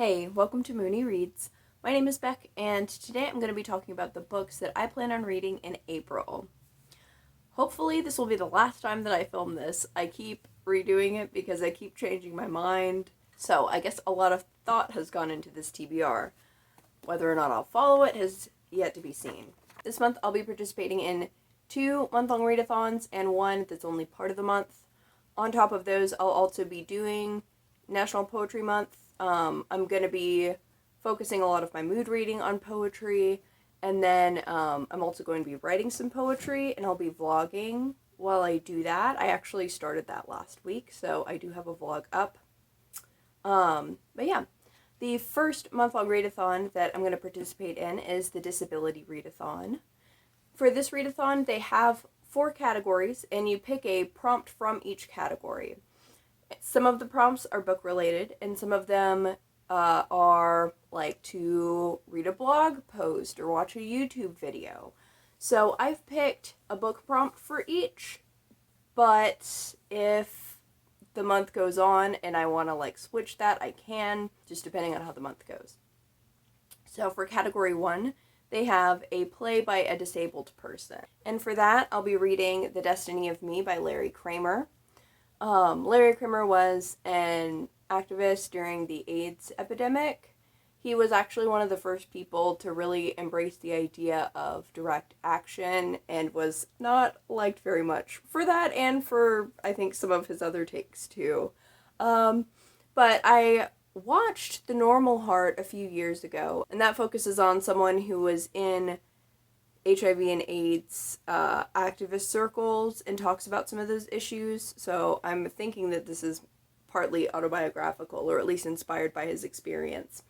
Hey, welcome to Mooney Reads. My name is Beck, and today I'm going to be talking about the books that I plan on reading in April. Hopefully this will be the last time that I film this. I keep redoing it because I keep changing my mind, so I guess a lot of thought has gone into this TBR. Whether or not I'll follow it has yet to be seen. This month I'll be participating in 2 month-long readathons and one that's only part of the month. On top of those, I'll also be doing National Poetry Month. I'm going to be focusing a lot of my mood reading on poetry, and then I'm also going to be writing some poetry, and I'll be vlogging while I do that. I actually started that last week, so I do have a vlog up. But yeah, the first month-long readathon that I'm going to participate in is the Disability Readathon. For this readathon, they have 4 categories, and you pick a prompt from each category. Some of the prompts are book-related, and some of them are like to read a blog post or watch a YouTube video. So I've picked a book prompt for each, but if the month goes on and I want to switch that, I can, just depending on how the month goes. So for category 1, they have a play by a disabled person. And for that, I'll be reading The Destiny of Me by Larry Kramer. Larry Kramer was an activist during the AIDS epidemic. He was actually one of the first people to really embrace the idea of direct action and was not liked very much for that and for, I think, some of his other takes too. But I watched The Normal Heart a few years ago, and that focuses on someone who was in HIV and AIDS activist circles and talks about some of those issues, so I'm thinking that this is partly autobiographical, or at least inspired by his experience.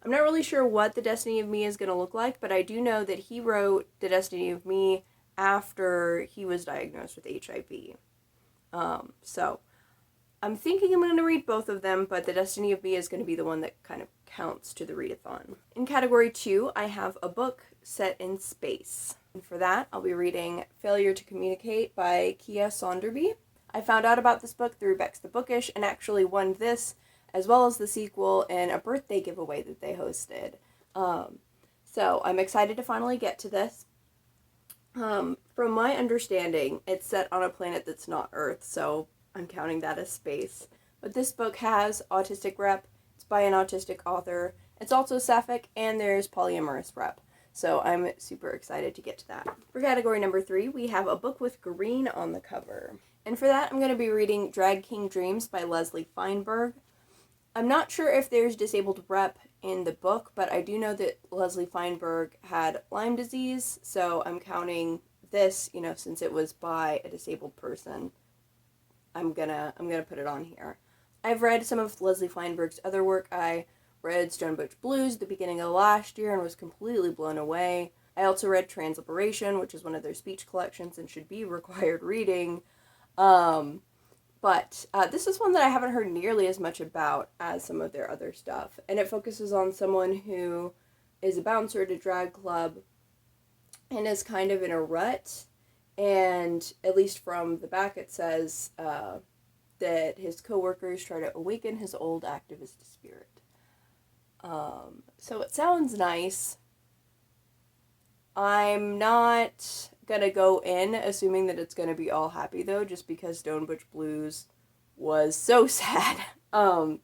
I'm not really sure what The Destiny of Me is going to look like, but I do know that he wrote The Destiny of Me after he was diagnosed with HIV. So I'm thinking I'm going to read both of them, but The Destiny of Me is going to be the one that kind of counts to the readathon. In category 2, I have a book set in space. And for that, I'll be reading Failure to Communicate by Kaia Sonderby. I found out about this book through Beck's the Bookish and actually won this as well as the sequel in a birthday giveaway that they hosted. So I'm excited to finally get to this. From my understanding, it's set on a planet that's not Earth, so I'm counting that as space. But this book has autistic rep, it's by an autistic author, it's also sapphic, and there's polyamorous rep. So I'm super excited to get to that. For category number 3, we have a book with green on the cover. And for that, I'm going to be reading Drag King Dreams by Leslie Feinberg. I'm not sure if there's disabled rep in the book, but I do know that Leslie Feinberg had Lyme disease, so I'm counting this, since it was by a disabled person. I'm gonna put it on here. I've read some of Leslie Feinberg's other work. I read Stone Butch Blues at the beginning of last year and was completely blown away. I also read Transliberation, which is one of their speech collections and should be required reading. But this is one that I haven't heard nearly as much about as some of their other stuff. And it focuses on someone who is a bouncer at a drag club and is kind of in a rut. And at least from the back it says that his coworkers try to awaken his old activist spirit. So it sounds nice. I'm not gonna go in assuming that it's gonna be all happy though, just because Stone Butch Blues was so sad. But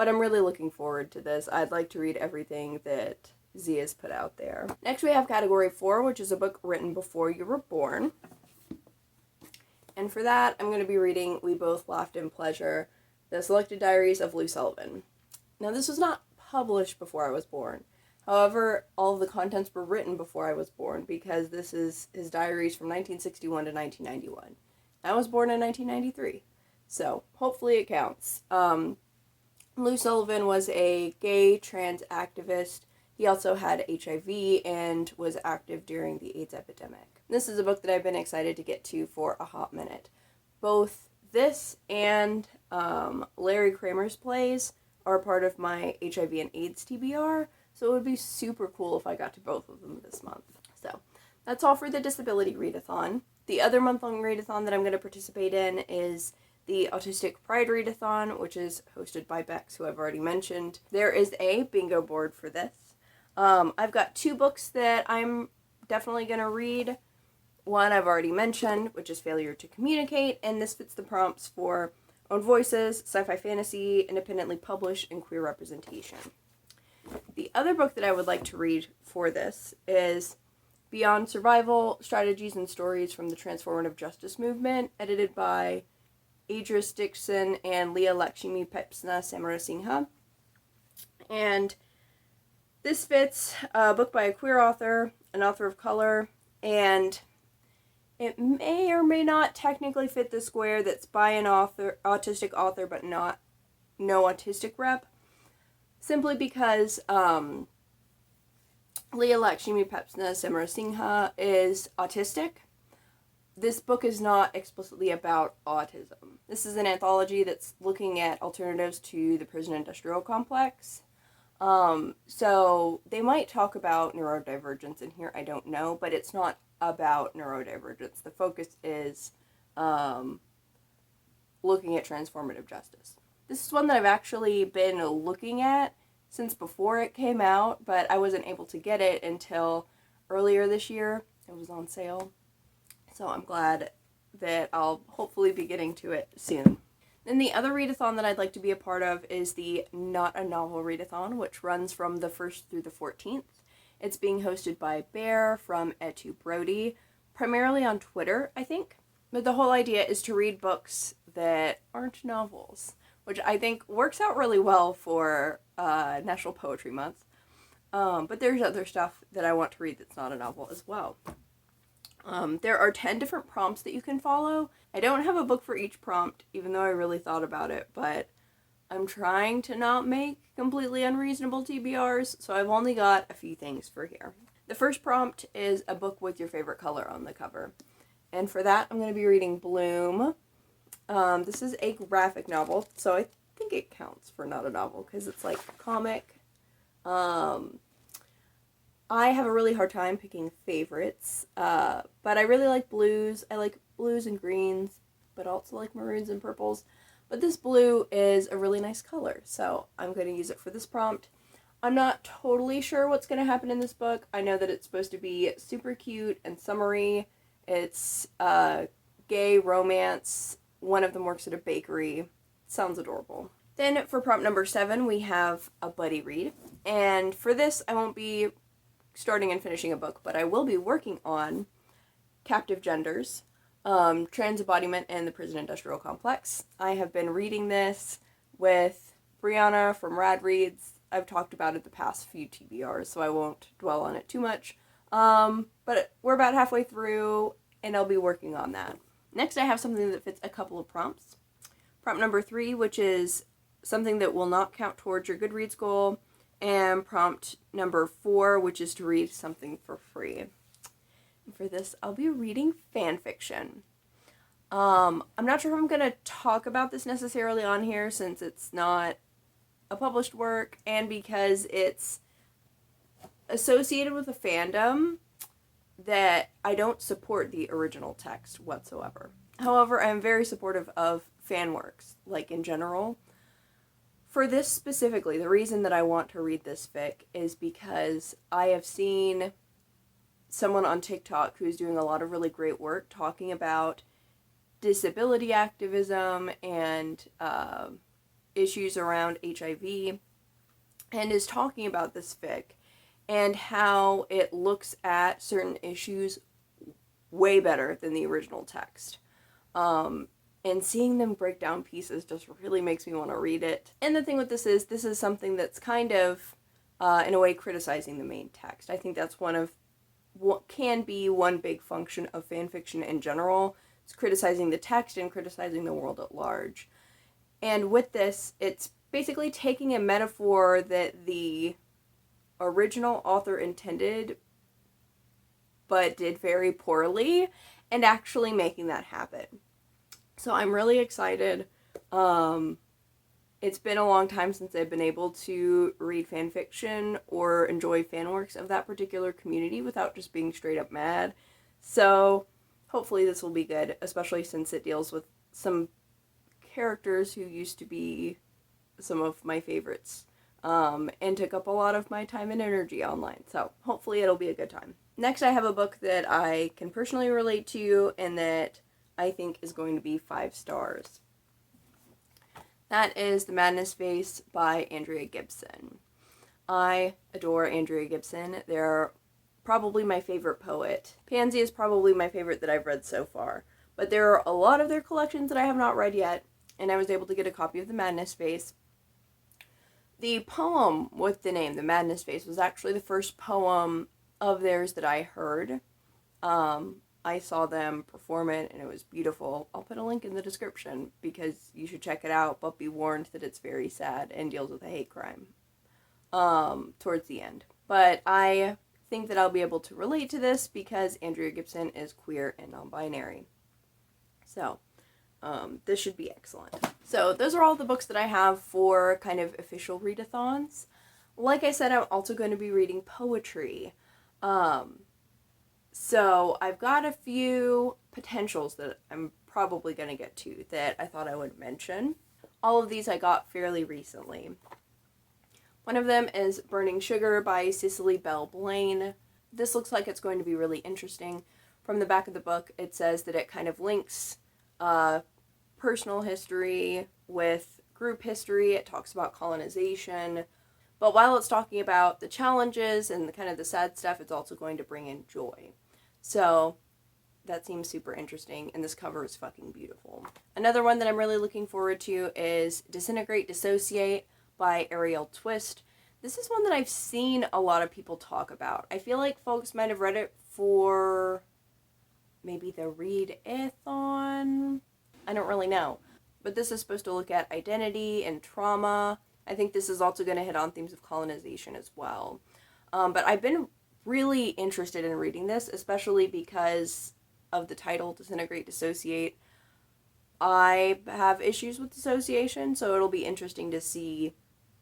I'm really looking forward to this. I'd like to read everything that Z has put out there. Next we have category 4, which is a book written before you were born. And for that, I'm going to be reading We Both Laughed in Pleasure, The Selected Diaries of Lou Sullivan. Now, this was not published before I was born. However, all of the contents were written before I was born because this is his diaries from 1961 to 1991. I was born in 1993, so hopefully it counts. Lou Sullivan was a gay trans activist. He also had HIV and was active during the AIDS epidemic. This is a book that I've been excited to get to for a hot minute. Both this and Larry Kramer's plays are part of my HIV and AIDS TBR, so it would be super cool if I got to both of them this month. So that's all for the Disability Readathon. The other month-long readathon that I'm going to participate in is the Autistic Pride Readathon, which is hosted by Bex, who I've already mentioned. There is a bingo board for this. I've got 2 books that I'm definitely going to read. One I've already mentioned, which is Failure to Communicate, and this fits the prompts for own voices, sci-fi fantasy, independently published, and queer representation. The other book that I would like to read for this is Beyond Survival, Strategies and Stories from the Transformative Justice Movement, edited by Ejris, Dixon, and Leah, Lakshimi, Peipzna-Samarasinha. And this fits a book by a queer author, an author of color, and it may or may not technically fit the square that's by an autistic author, but no autistic rep, simply because Leah, Lakshimi, Peipzna-Samarasinha is autistic. This book is not explicitly about autism. This is an anthology that's looking at alternatives to the prison industrial complex. So they might talk about neurodivergence in here, I don't know, but it's not about neurodivergence. The focus is looking at transformative justice. This is one that I've actually been looking at since before it came out, but I wasn't able to get it until earlier this year. It was on sale. So I'm glad that I'll hopefully be getting to it soon. Then the other readathon that I'd like to be a part of is the Not a Novel Readathon, which runs from the 1st through the 14th. It's being hosted by Belle from Etu Brody, primarily on Twitter, I think. But the whole idea is to read books that aren't novels, which I think works out really well for National Poetry Month. But there's other stuff that I want to read that's not a novel as well. There are 10 different prompts that you can follow. I don't have a book for each prompt, even though I really thought about it, but I'm trying to not make completely unreasonable TBRs, so I've only got a few things for here. The first prompt is a book with your favorite color on the cover. And for that, I'm going to be reading Bloom. This is a graphic novel, so I think it counts for not a novel, because it's like a comic. I have a really hard time picking favorites, but I really like blues. I like blues and greens, but also like maroons and purples. But this blue is a really nice color, so I'm going to use it for this prompt. I'm not totally sure what's going to happen in this book. I know that it's supposed to be super cute and summery. It's gay romance. One of them works at a bakery. Sounds adorable. Then for prompt number 7, we have a buddy read. And for this, I won't be starting and finishing a book, but I will be working on Captive Genders, Trans Embodiment and the Prison Industrial Complex. I have been reading this with Brianna from Rad Reads. I've talked about it the past few TBRs, so I won't dwell on it too much. But we're about halfway through, and I'll be working on that. Next, I have something that fits a couple of prompts. Prompt number 3, which is something that will not count towards your Goodreads goal, and prompt number 4, which is to read something for free. And for this, I'll be reading fan fiction. I'm not sure if I'm going to talk about this necessarily on here, since it's not a published work, and because it's associated with a fandom that I don't support the original text whatsoever. However, I'm very supportive of fan works, like in general. For this specifically, the reason that I want to read this fic is because I have seen someone on TikTok who's doing a lot of really great work talking about disability activism and issues around HIV, and is talking about this fic and how it looks at certain issues way better than the original text. And seeing them break down pieces just really makes me want to read it. And the thing with this is something that's kind of, in a way, criticizing the main text. I think that's one of what can be one big function of fan fiction in general. It's criticizing the text and criticizing the world at large. And with this, it's basically taking a metaphor that the original author intended, but did very poorly, and actually making that happen. So I'm really excited. It's been a long time since I've been able to read fan fiction or enjoy fan works of that particular community without just being straight up mad. So hopefully this will be good, especially since it deals with some characters who used to be some of my favorites, and took up a lot of my time and energy online. So hopefully it'll be a good time. Next, I have a book that I can personally relate to and that I think is going to be 5 stars. That is The Madness Vase by Andrea Gibson. I adore Andrea Gibson. They're probably my favorite poet. Pansy is probably my favorite that I've read so far. But there are a lot of their collections that I have not read yet, and I was able to get a copy of The Madness Vase. The poem with the name The Madness Vase was actually the first poem of theirs that I heard. I saw them perform it, and it was beautiful. I'll put a link in the description because you should check it out, but be warned that it's very sad and deals with a hate crime towards the end. But I think that I'll be able to relate to this because Andrea Gibson is queer and non-binary. So, this should be excellent. So, those are all the books that I have for kind of official readathons. Like I said, I'm also going to be reading poetry. So I've got a few potentials that I'm probably going to get to that I thought I would mention. All of these I got fairly recently. One of them is Burning Sugar by Cicely, Belle, Blain. This looks like it's going to be really interesting. From the back of the book, it says that it kind of links personal history with group history. It talks about colonization. But while it's talking about the challenges and the kind of the sad stuff, it's also going to bring in joy. So that seems super interesting, and this cover is fucking beautiful. Another one that I'm really looking forward to is Disintegrate, Dissociate by Arielle Twist. This is one that I've seen a lot of people talk about. I feel like folks might have read it for maybe the Readathon. I don't really know. But this is supposed to look at identity and trauma. I think this is also going to hit on themes of colonization as well. But I've been really interested in reading this, especially because of the title, Disintegrate, Dissociate. I have issues with dissociation, so it'll be interesting to see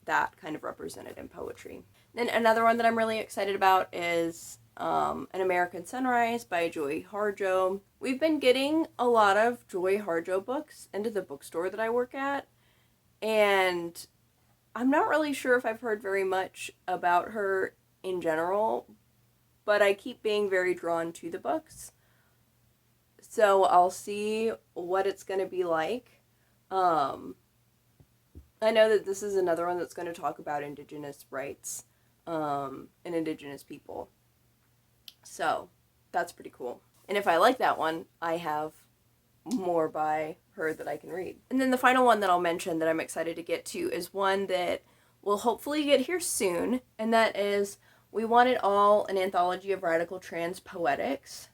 that kind of represented in poetry. Then another one that I'm really excited about is An American Sunrise by Joy Harjo. We've been getting a lot of Joy Harjo books into the bookstore that I work at, and I'm not really sure if I've heard very much about her in general, but I keep being very drawn to the books. So I'll see what it's going to be like. I know that this is another one that's going to talk about Indigenous rights and Indigenous people. So that's pretty cool. And if I like that one, I have more by her that I can read. And then the final one that I'll mention that I'm excited to get to is one that will hopefully get here soon, and that is We Want It All, an anthology of radical trans poetics.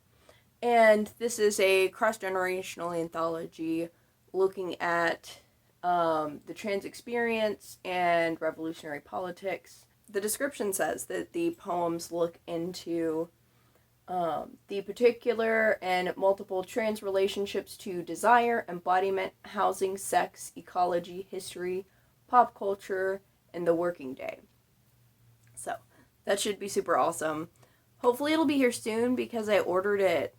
And this is a cross-generational anthology looking at the trans experience and revolutionary politics. The description says that the poems look into the particular and multiple trans relationships to desire, embodiment, housing, sex, ecology, history, pop culture, and the working day. So that should be super awesome. Hopefully it'll be here soon because I ordered it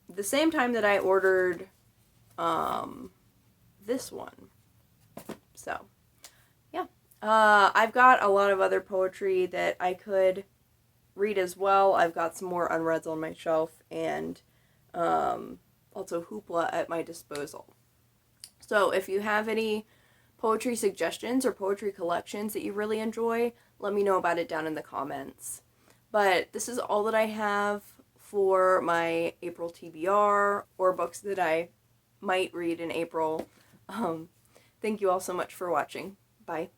the same time that I ordered this one. So yeah, I've got a lot of other poetry that I could read as well. I've got some more unreads on my shelf, and also hoopla at my disposal. So if you have any poetry suggestions or poetry collections that you really enjoy, let me know about it down in the comments. But this is all that I have for my April TBR or books that I might read in April. Thank you all so much for watching. Bye.